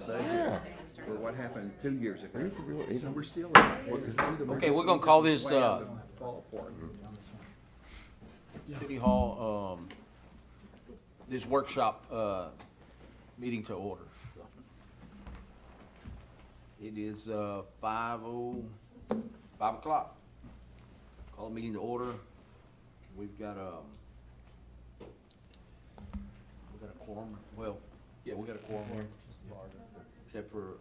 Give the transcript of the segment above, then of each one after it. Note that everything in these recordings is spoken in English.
Yeah. For what happened 2 years ago. Here's the real, you So know, we're still Okay, we're gonna call this, way out of the ballpark. City Hall, this workshop, meeting to order. So, it is, 5 o'clock. Call the meeting to order. We've got a quorum. Well, yeah, we got a quorum. Except for,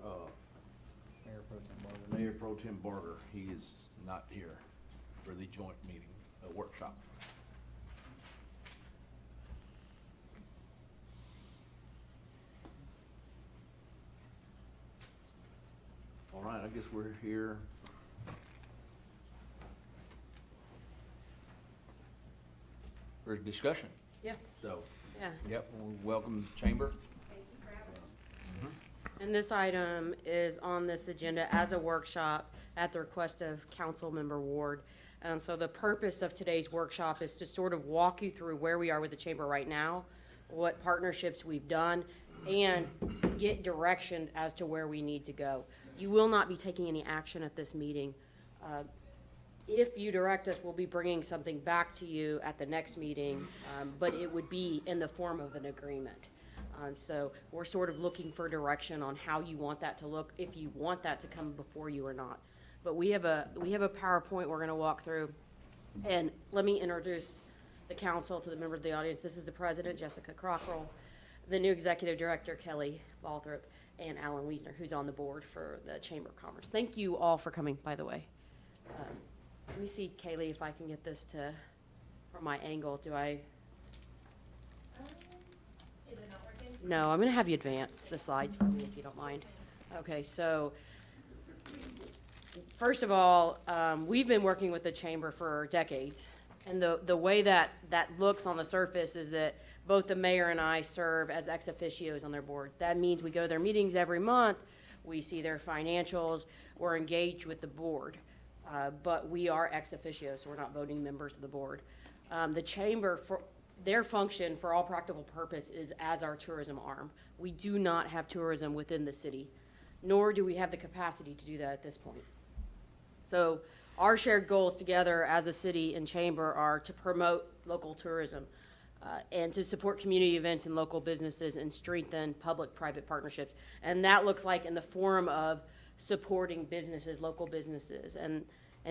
Mayor Pro Tem Barger. He is not here for the joint meeting, workshop. All right, I guess we're here. For discussion. Yeah, So, yeah. yep, welcome Chamber. And this item is on this agenda as a workshop at the request of Councilmember Ward. And so the purpose of today's workshop is to sort of walk you through where we are with the chamber right now, what partnerships we've done, and to get direction as to where we need to go. You will not be taking any action at this meeting. If you direct us, we'll be bringing something back to you at the next meeting, but it would be in the form of an agreement. So we're sort of looking for direction on how you want that to look, if you want that to come before you or not. But we have a PowerPoint we're gonna walk through. And let me introduce the council to the members of the audience. This is the president, Jessica Cockrell, the new executive director, Kelly Balthrop, and Alan Wiesner, who's on the board for the Chamber of Commerce. Thank you all for coming, by the way. Let me see, Kaylee, if I can get this to, from my angle, do I? Is it not working? No, I'm gonna have you advance the slides for me if you don't mind. Okay, so, first of all, we've been working with the chamber for decades. And the way that looks on the surface is that both the mayor and I serve as ex officios on their board. That means we go to their meetings every month, we see their financials, we're engaged with the board. But we are ex officio, so we're not voting members of the board. The chamber, for their function, for all practical purpose, is as our tourism arm. We do not have tourism within the city, nor do we have the capacity to do that at this point. So our shared goals together as a city and chamber are to promote local tourism and to support community events and local businesses and strengthen public-private partnerships. And that looks like in the form of supporting businesses, local businesses. And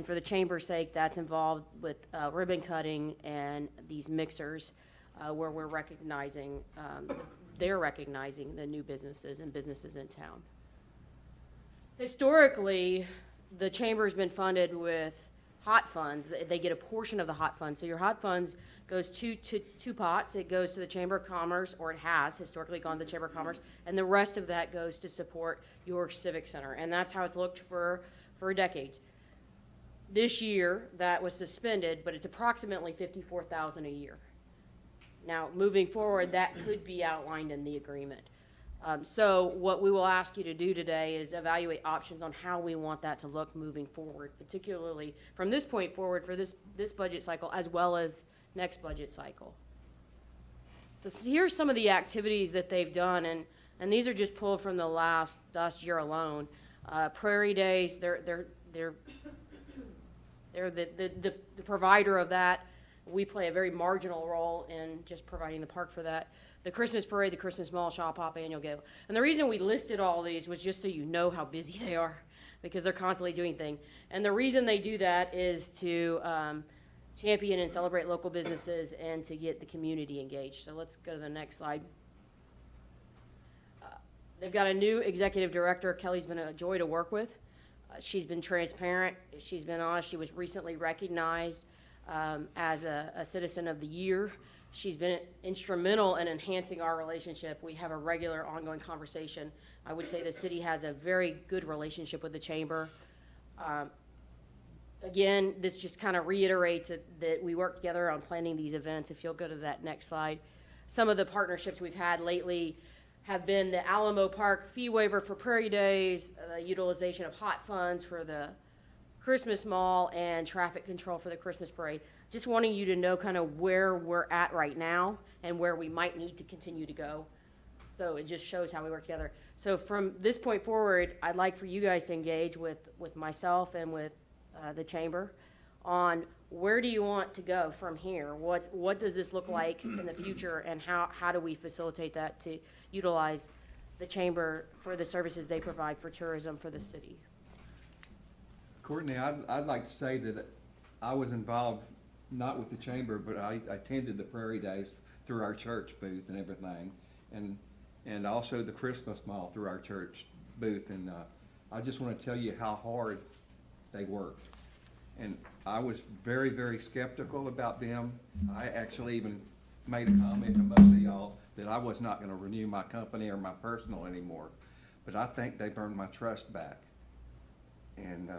for the chamber's sake, that's involved with ribbon cutting and these mixers where we're recognizing, they're recognizing the new businesses and businesses in town. Historically, the chamber's been funded with hot funds. They get a portion of the hot funds. So your hot funds goes to two pots. It goes to the Chamber of Commerce, or it has historically gone to the Chamber of Commerce, and the rest of that goes to support your civic center. And that's how it's looked for decades. This year, that was suspended, but it's approximately $54,000 a year. Now, moving forward, that could be outlined in the agreement. So what we will ask you to do today is evaluate options on how we want that to look moving forward, particularly from this point forward for this budget cycle as well as next budget cycle. So here's some of the activities that they've done, and these are just pulled from the last year alone. Prairie Days, they're the provider of that. We play a very marginal role in just providing the park for that. The Christmas Parade, the Christmas Mall, Shop Hop, Annual Gala. And the reason we listed all these was just so you know how busy they are, because they're constantly doing things. And the reason they do that is to champion and celebrate local businesses and to get the community engaged. So let's go to the next slide. They've got a new executive director. Kelly's been a joy to work with. She's been transparent. She's been honest. She was recently recognized as a Citizen of the Year. She's been instrumental in enhancing our relationship. We have a regular ongoing conversation. I would say the city has a very good relationship with the chamber. Again, this just kind of reiterates that we work together on planning these events. If you'll go to that next slide. Some of the partnerships we've had lately have been the Alamo Park fee waiver for Prairie Days, the utilization of hot funds for the Christmas Mall, and traffic control for the Christmas Parade. Just wanting you to know kind of where we're at right now and where we might need to continue to go. So it just shows how we work together. So from this point forward, I'd like for you guys to engage with myself and with the chamber on where do you want to go from here? What does this look like in the future, and how do we facilitate that to utilize the chamber for the services they provide for tourism for the city? Courtney, I'd like to say that I was involved, not with the chamber, but I attended the Prairie Days through our church booth and everything, and also the Christmas Mall through our church booth, and I just want to tell you how hard they worked. And I was very, very skeptical about them. I actually even made a comment to most of y'all that I was not gonna renew my company or my personal anymore. But I think they've earned my trust back. And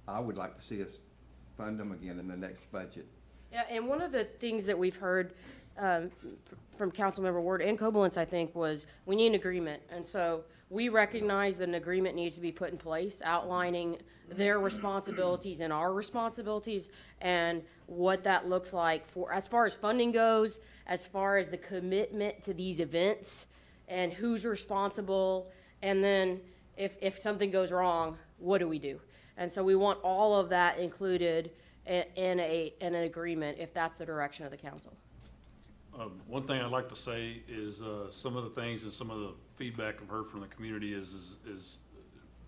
I would like to see us fund them again in the next budget. Yeah, and one of the things that we've heard from Councilmember Ward and Koblenz, I think, was we need an agreement. And so we recognize that an agreement needs to be put in place outlining their responsibilities and our responsibilities and what that looks like for, as far as funding goes, as far as the commitment to these events and who's responsible. And then if something goes wrong, what do we do? And so we want all of that included in an agreement if that's the direction of the council. One thing I'd like to say is some of the things and some of the feedback I've heard from the community is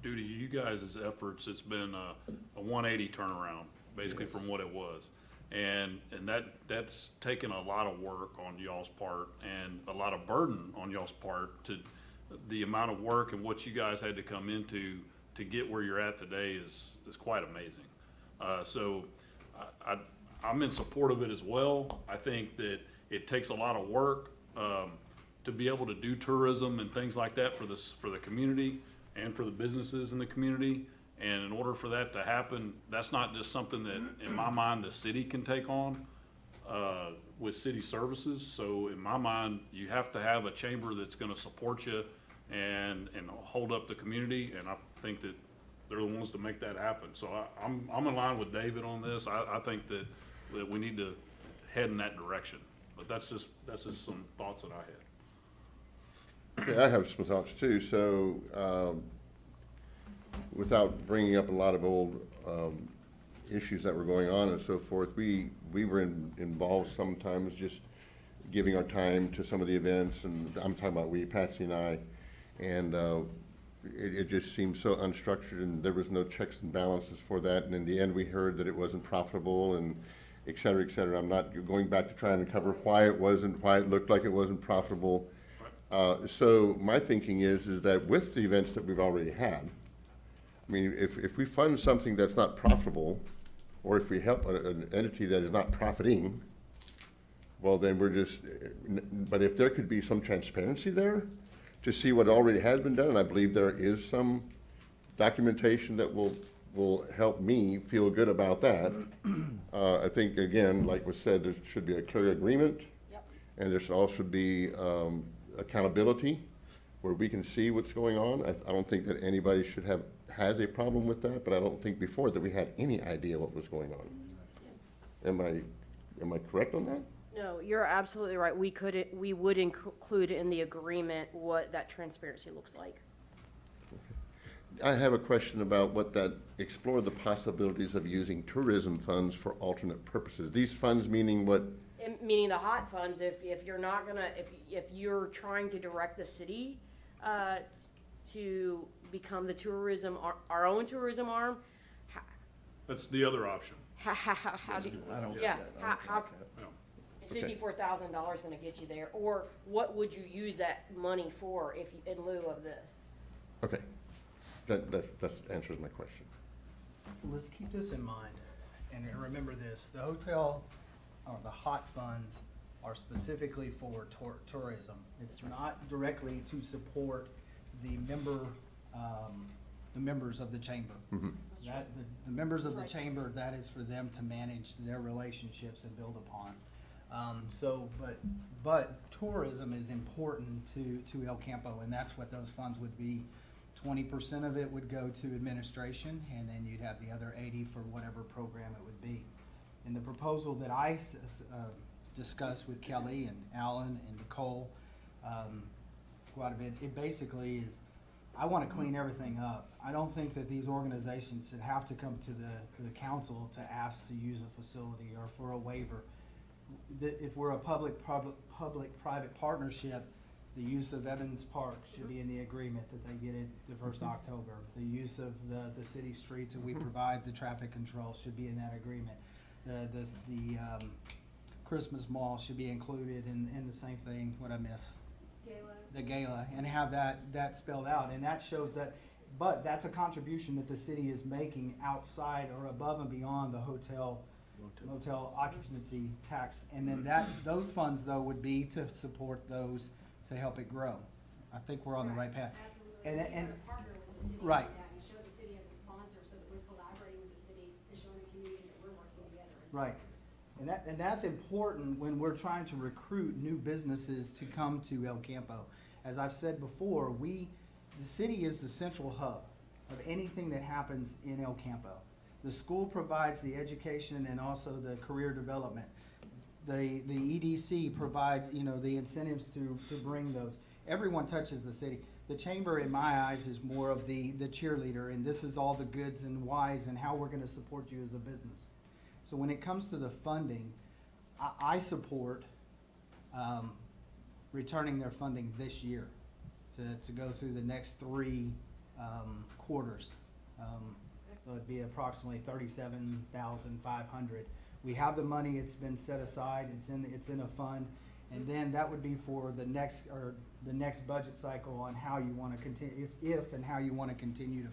due to you guys' efforts, it's been a 180 turnaround, basically, from what it was. And that's taken a lot of work on y'all's part and a lot of burden on y'all's part to the amount of work and what you guys had to come into to get where you're at today is quite amazing. So I'm in support of it as well. I think that it takes a lot of work to be able to do tourism and things like that for the community and for the businesses in the community. And in order for that to happen, that's not just something that, in my mind, the city can take on with city services. So in my mind, you have to have a chamber that's going to support you and hold up the community. And I think that they're the ones to make that happen. So I'm in line with David on this. I think that we need to head in that direction. But that's just some thoughts that I had. Okay, I have some thoughts too. So, without bringing up a lot of old issues that were going on and so forth, we were involved sometimes just giving our time to some of the events, and I'm talking about we, Patsy and I, and it just seemed so unstructured, and there was no checks and balances for that. And in the end, we heard that it wasn't profitable, and et cetera, et cetera. I'm not going back to try and uncover why it wasn't, why it looked like it wasn't profitable. So my thinking is that with the events that we've already had, I mean, if we fund something that's not profitable, or if we help an entity that is not profiting, well, then we're just, but if there could be some transparency there to see what already has been done, and I believe there is some documentation that will help me feel good about that. I think, again, like was said, there should be a clear agreement. Yep. And there should also be accountability where we can see what's going on. I don't think that anybody has a problem with that, but I don't think before that we had any idea what was going on. Am I correct on that? No, you're absolutely right. We would include in the agreement what that transparency looks like. I have a question about explore the possibilities of using tourism funds for alternate purposes. These funds meaning what? Meaning the hot funds, if you're not gonna, if you're trying to direct the city to become the tourism, our own tourism arm. That's the other option. How do you, I don't get yeah, that. I don't how, like that. is Okay. $54,000 gonna get you there? Or what would you use that money for if, in lieu of this? Okay, that answers my question. Let's keep this in mind and remember this. The hotel, or the hot funds, are specifically for tourism. It's not directly to support the members of the chamber. Mm-hmm. The members of the chamber, that is for them to manage their relationships and build upon. But tourism is important to El Campo, and that's what those funds would be. 20% of it would go to administration, and then you'd have the other 80 for whatever program it would be. In the proposal that I discussed with Kelly and Alan and Nicole, quite a bit. It basically is, I want to clean everything up. I don't think that these organizations should have to come to the council to ask to use a facility or for a waiver. If we're a public-private partnership, the use of Evans Park should be in the agreement that they get it the first October. The use of the city streets that we provide, the traffic control should be in that agreement. The Christmas mall should be included in the same thing, what I miss? The gala, and have that spelled out, and that shows that, but that's a contribution that the city is making outside or above and beyond the motel occupancy tax, and then those funds though would be to support those to help it grow. I think we're on the right path. Absolutely. And We partner with the city right. on that and show the city as a sponsor so that we're collaborating with the city and showing the community that we're working together as Right. partners. And that's important when we're trying to recruit new businesses to come to El Campo. As I've said before, the city is the central hub of anything that happens in El Campo. The school provides the education and also the career development. The EDC provides, the incentives to bring those. Everyone touches the city. The chamber, in my eyes, is more of the cheerleader, and this is all the goods and whys and how we're gonna support you as a business. So when it comes to the funding, I support returning their funding this year to go through the next 3 quarters. So it'd be approximately $37,500. We have the money, it's been set aside, it's in a fund, and then that would be for the next budget cycle on how you wanna continue, if and how you wanna continue to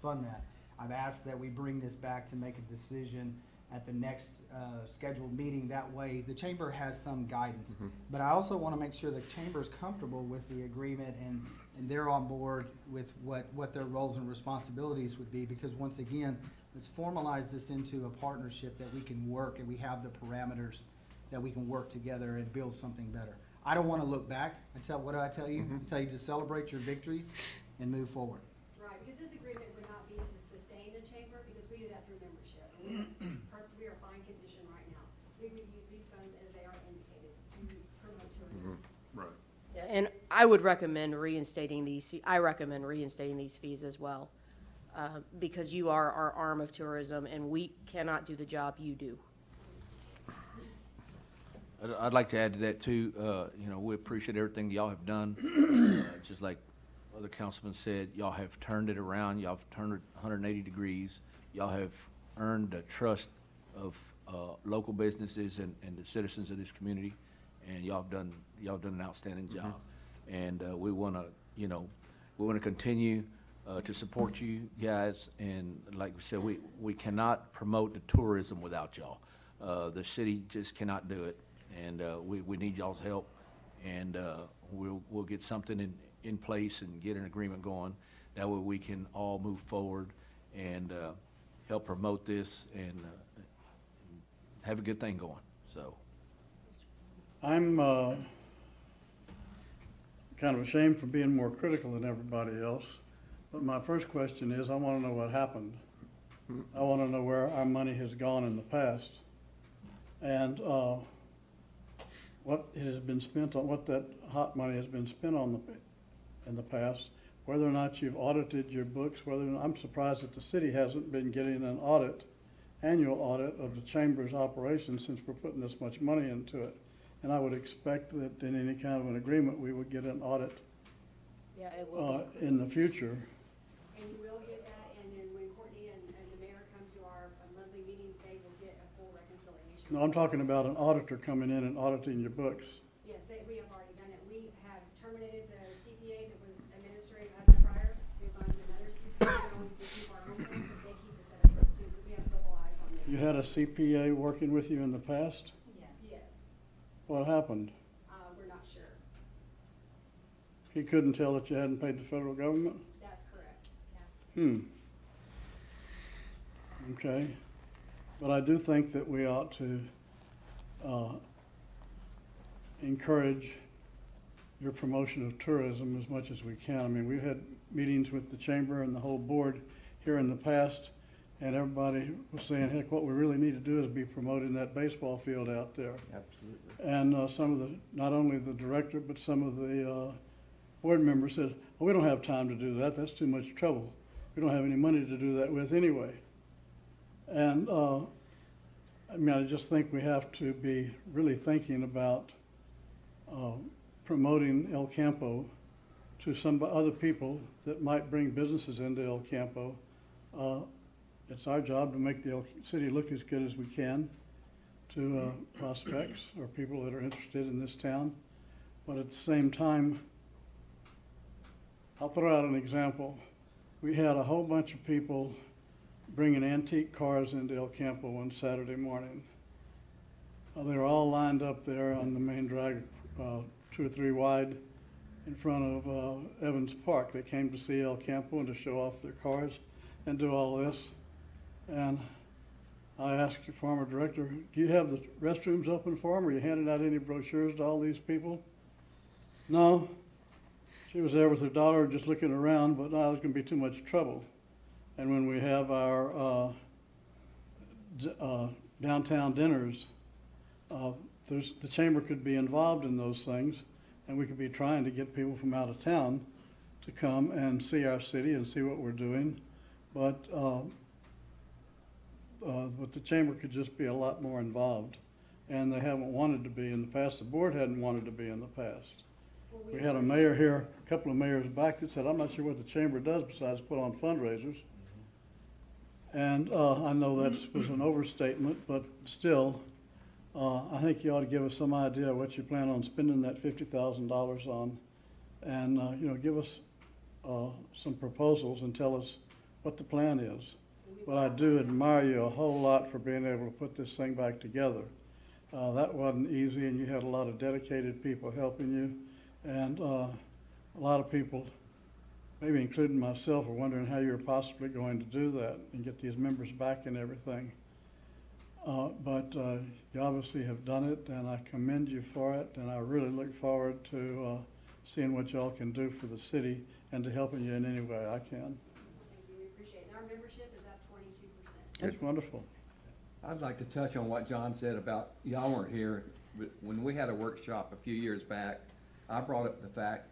fund that. I've asked that we bring this back to make a decision at the next scheduled meeting. That way, the chamber has some guidance. But I also want to make sure the chamber's comfortable with the agreement and they're on board with what their roles and responsibilities would be. Because once again, let's formalize this into a partnership that we can work and we have the parameters that we can work together and build something better. I don't want to look back. What do I tell you? I tell you to celebrate your victories and move forward. Right, because this agreement would not be to sustain the chamber, because we do that through membership. We are fine condition right now. We would use these funds as they are indicated to promote tourism. Right. Yeah, and I would recommend reinstating these, I recommend reinstating these fees as well, because you are our arm of tourism, and we cannot do the job you do. I'd like to add to that too, we appreciate everything y'all have done. Just like other councilmen said, y'all have turned it around, y'all have turned it 180 degrees. Y'all have earned the trust of local businesses and the citizens of this community, and y'all have done an outstanding job. And we want to continue to support you guys, and like we said, we cannot promote the tourism without y'all. The city just cannot do it, and we need y'all's help, and we'll get something in place and get an agreement going. That way we can all move forward and help promote this and have a good thing going, so. I'm kind of ashamed for being more critical than everybody else, but my first question is, I want to know what happened. I want to know where our money has gone in the past, and what it has been spent on, what that hot money has been spent on in the past, whether or not you've audited your books, I'm surprised that the city hasn't been getting an annual audit of the chamber's operations since we're putting this much money into it. And I would expect that in any kind of an agreement, we would get an audit Yeah, it will. in the future. And you will get that, and then when Courtney and the mayor come to our monthly meetings, they will get a full reconciliation. No, I'm talking about an auditor coming in and auditing your books. Yes, we have already done it. We have terminated the CPA that was administered as a prior. We've gone to another CPA, and we keep our own things, but they keep a set of books too, so we have double eyes on this. You had a CPA working with you in the past? Yes. What happened? We're not sure. He couldn't tell that you hadn't paid the federal government? That's correct. Yeah. Okay. But I do think that we ought to encourage your promotion of tourism as much as we can. I mean, we've had meetings with the chamber and the whole board here in the past, and everybody was saying, heck, what we really need to do is be promoting that baseball field out there. Absolutely. And some of not only the director, but some of the board member said, "Oh, we don't have time to do that, that's too much trouble. We don't have any money to do that with anyway." And, I mean, I just think we have to be really thinking about promoting El Campo to some other people that might bring businesses into El Campo. It's our job to make the city look as good as we can to prospects or people that are interested in this town. But at the same time, I'll throw out an example. We had a whole bunch of people bringing antique cars into El Campo one Saturday morning. They were all lined up there on the main drag, 2 or 3 wide, in front of Evans Park. They came to see El Campo and to show off their cars and do all this. And I asked your former director, "Do you have the restrooms open for them? Are you handing out any brochures to all these people?" No. She was there with her daughter just looking around, but no, it was going to be too much trouble. And when we have our downtown dinners, the chamber could be involved in those things, and we could be trying to get people from out of town to come and see our city and see what we're doing. But the chamber could just be a lot more involved, and they haven't wanted to be in the past. The board hadn't wanted to be in the past. We had a mayor here, a couple of mayors back, that said, "I'm not sure what the chamber does besides put on fundraisers." And I know that was an overstatement, but still, I think you ought to give us some idea of what you plan on spending that $50,000 on, and give us some proposals and tell us what the plan is. But I do admire you a whole lot for being able to put this thing back together. That wasn't easy, and you had a lot of dedicated people helping you, and a lot of people, maybe including myself, are wondering how you're possibly going to do that and get these members back and everything. But you obviously have done it, and I commend you for it, and I really look forward to seeing what y'all can do for the city and to helping you in any way I can. Thank you, we appreciate it. And our membership is up 22%. That's wonderful. I'd like to touch on what John said about, y'all weren't here, but when we had a workshop a few years back, I brought up the fact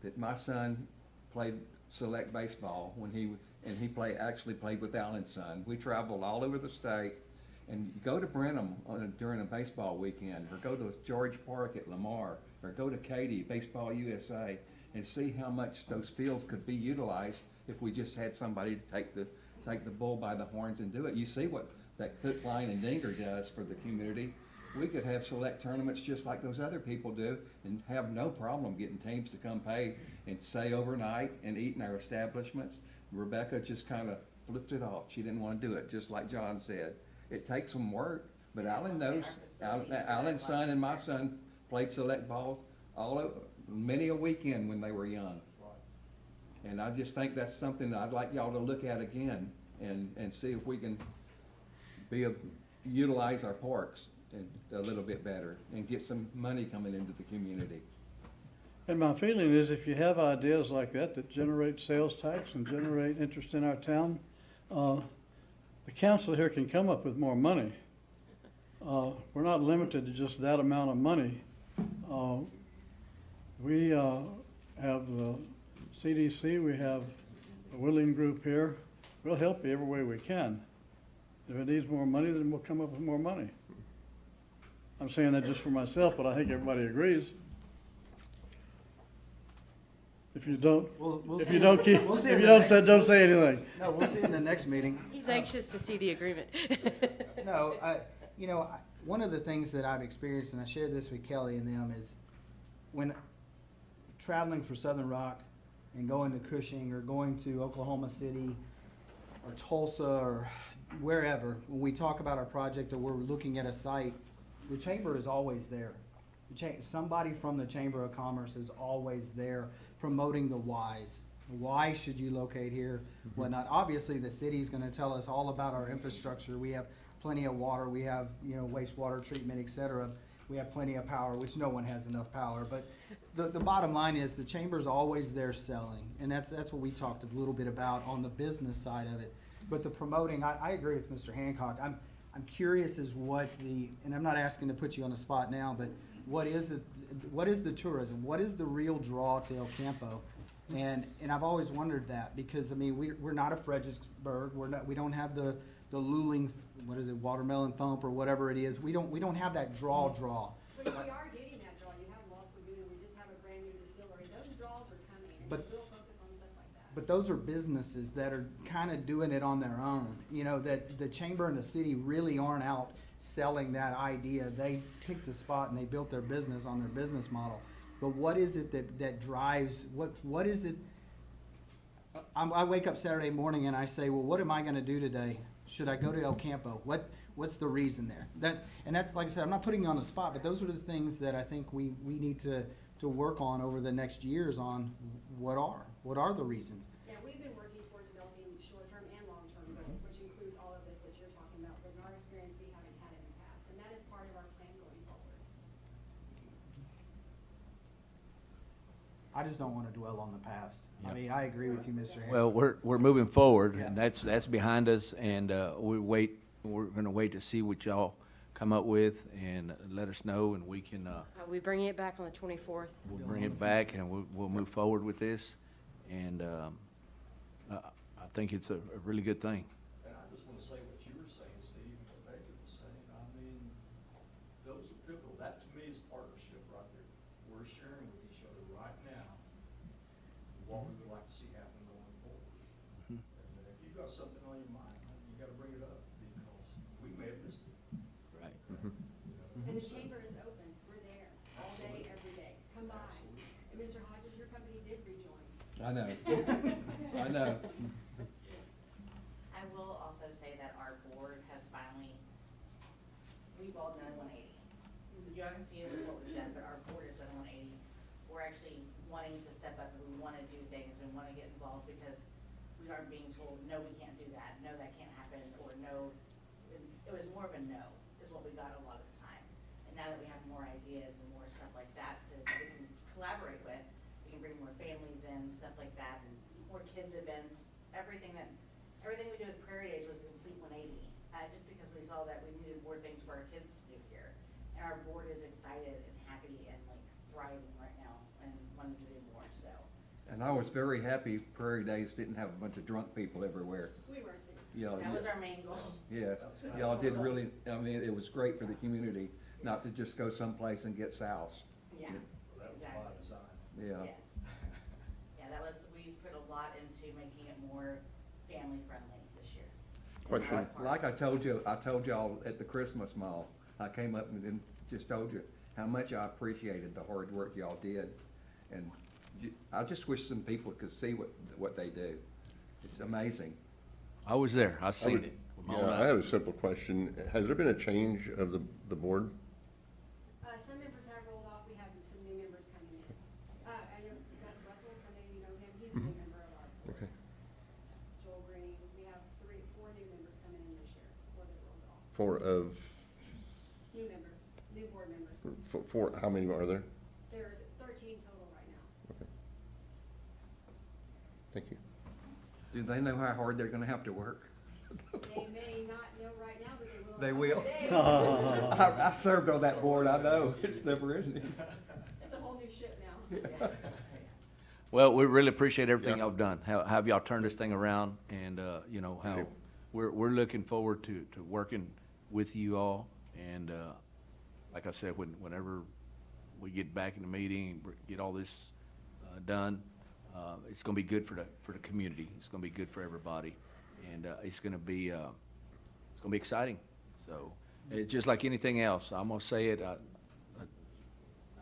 that my son played select baseball when he actually played with Alan's son. We traveled all over the state, and you go to Brenham during a baseball weekend, or go to George Park at Lamar, or go to Katy, Baseball USA, and see how much those fields could be utilized if we just had somebody to take the bull by the horns and do it. You see what that hook, line, and dinger does for the community. We could have select tournaments just like those other people do and have no problem getting teams to come pay and stay overnight and eat in our establishments. Rebecca just kind of flipped it off. She didn't want to do it, just like John said. It takes some work, but Alan knows. Alan's son and my son played select balls many a weekend when they were young. And I just think that's something that I'd like y'all to look at again and see if we can utilize our parks a little bit better and get some money coming into the community. And my feeling is if you have ideas like that generate sales tax and generate interest in our town, the council here can come up with more money. We're not limited to just that amount of money. We have the CDC, we have a willing group here. We'll help you every way we can. If it needs more money, then we'll come up with more money. I'm saying that just for myself, but I think everybody agrees. If you don't, We'll if see. you don't keep, We'll see if in you the don't next- say, don't say anything. No, we'll see in the next meeting. He's anxious to see the agreement. No, one of the things that I've experienced, and I shared this with Kelly and them, is when traveling for Southern Rock and going to Cushing or going to Oklahoma City or Tulsa or wherever, when we talk about our project or we're looking at a site, the chamber is always there. Somebody from the Chamber of Commerce is always there promoting the whys. Why should you locate here, whatnot? Obviously, the city's gonna tell us all about our infrastructure. We have plenty of water, we have, wastewater treatment, et cetera. We have plenty of power, which no one has enough power. But the bottom line is the chamber's always there selling. And that's what we talked a little bit about on the business side of it. But the promoting, I agree with Mr. Hancock. I'm curious as what and I'm not asking to put you on the spot now, but what is it, what is the tourism? What is the real draw to El Campo? And I've always wondered that, because, I mean, we're not a Fredericksburg, we don't have the Luling, what is it, watermelon thump or whatever it is. We don't have that draw. But we are getting that draw. You have Lost Lagoon, we just have a brand new distillery. Those draws are coming, and so But- we'll focus on stuff like that. But those are businesses that are kind of doing it on their own. You know, that the chamber and the city really aren't out selling that idea. They picked a spot and they built their business on their business model. But what is it that drives, what is it? I wake up Saturday morning and I say, well, what am I gonna do today? Should I go to El Campo? What's the reason there? That's, like I said, I'm not putting you on the spot, but those are the things that I think we need to work on over the next years on what are the reasons? Yeah, we've been working toward developing short-term and long-term goals, which includes all of this, which you're talking about. But in our experience, we haven't had it in the past, and that is part of our plan going forward. I just don't wanna dwell on the past. I Yep. mean, I agree with you, Mr. Henry. Well, we're moving forward, Yeah. and that's behind us, and we're gonna wait to see what y'all come up with, and let us know, and we can, We bringing it back on the 24th. we'll bring it back, and we'll move forward with this, and I think it's a really good thing. And I just wanna say what you were saying, Steve, and what David was saying, I mean, those are pivotal, that to me is partnership right there. We're sharing with each other right now what we would like to see happen going forward. Mhm. And if you've got something on your mind, you gotta bring it up, because we may have missed it, Right. you know? And the chamber is open. We're there all day, every day. Come by. Absolutely. And Mr. Hodges, your company did rejoin. I know. I know. I will also say that our board has finally, we've all done 180. You haven't seen what we've done, but our board has done 180. We're actually wanting to step up, and we want to do things, we want to get involved, because we aren't being told, no, we can't do that, no, that can't happen, or no. It was more of a no, is what we got a lot of the time. And now that we have more ideas and more stuff like that we can collaborate with, we can bring more families in, stuff like that, and more kids events, everything we did with Prairie Days was a complete 180, just because we saw that we needed more things for our kids to do here. And our board is excited and happy and like thriving right now and wanting to do more, so. And I was very happy Prairie Days didn't have a bunch of drunk people everywhere. We were too. Y'all, That was our main goal. yeah, y'all did really, I mean, it was great for the community, not to just go someplace and get soused. Yeah, That was by exactly. design. Yeah. Yes. Yeah, that was, we put a lot into making it more family-friendly this year. Question. Like I told y'all at the Christmas mall, I came up and just told you how much I appreciated the hard work y'all did. And I just wish some people could see what they do. It's amazing. I was there, I seen it. with my own Yeah, I eyes. have a simple question. Has there been a change of the board? Some members have rolled off. We have some new members coming in. I know Gus Russell, I know you know him. He's a new member of our board. Okay. Joel Green, we have 4 new members coming in this year, 4 that rolled off. New members, new board members. Four, how many are there? There's 13 total right now. Okay. Thank you. Do they know how hard they're gonna have to work? They may not know right now, but they will. They in a will? couple days. I served on that board, I know. It's never ending. It's a whole new ship now. Well, we really appreciate everything Yeah. y'all done, how have y'all turned this thing around, and, you know, how, Okay. we're looking forward to working with you all, and, like I said, whenever we get back in the meeting, and get all this, done, it's gonna be good for the community, it's gonna be good for everybody, and, it's gonna be exciting, so, it's just like anything else, I'm gonna say it, I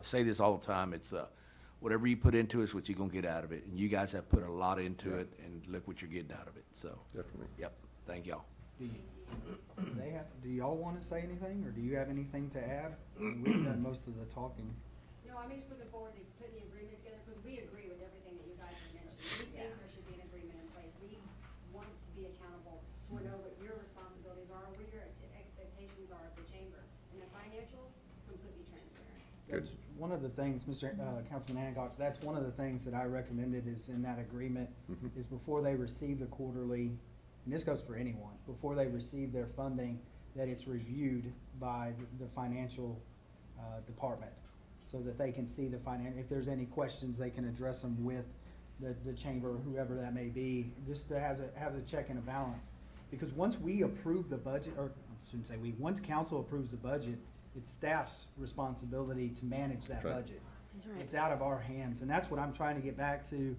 say this all the time, it's, whatever you put into it is what you're gonna get out of it, and you guys have put a lot into Yeah. it, and look what you're getting out of it, so, Definitely. yep, thank y'all. Do y'all wanna say anything, or do you have anything to add? We've done most of the talking. No, I'm just looking forward to putting the agreement together, because we agree with everything that you guys have mentioned. We think there should be an agreement in place. We want to be accountable, to know what your responsibilities are, what your expectations are of the chamber. And the financials, completely transparent. Good. That's one of the things, Councilman Hancock, that's one of the things that I recommended is in that agreement, is before they receive the quarterly, and this goes for anyone, before they receive their funding, that it's reviewed by the financial department. so that they can see the if there's any questions, they can address them with the chamber, or whoever that may be, just to have a check and a balance. Because once we approve the budget, or I shouldn't say we, once council approves the budget, it's staff's responsibility to manage that That's right. budget. That's right. It's out of our hands, and that's what I'm trying to get back to. You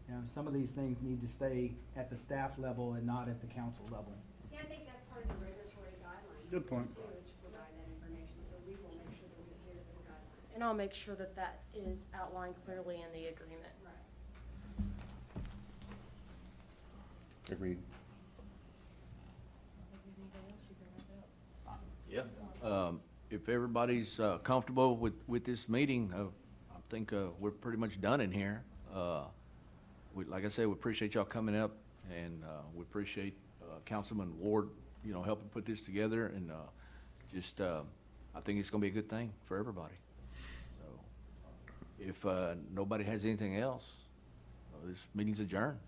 know, some of these things need to stay at the staff level and not at the council level. Yeah, I think that's part of the regulatory guidelines. Good point. Too, is to provide that information, so we will make sure that we adhere to those guidelines. And I'll make sure that that is outlined clearly in the agreement. Right. Agreed. Yeah. If everybody's comfortable with this meeting, I think we're pretty much done in here. Like I said, we appreciate y'all coming up, and we appreciate Councilman Ward, helping put this together, and I think it's gonna be a good thing for everybody. So, if nobody has anything else, this meeting's adjourned.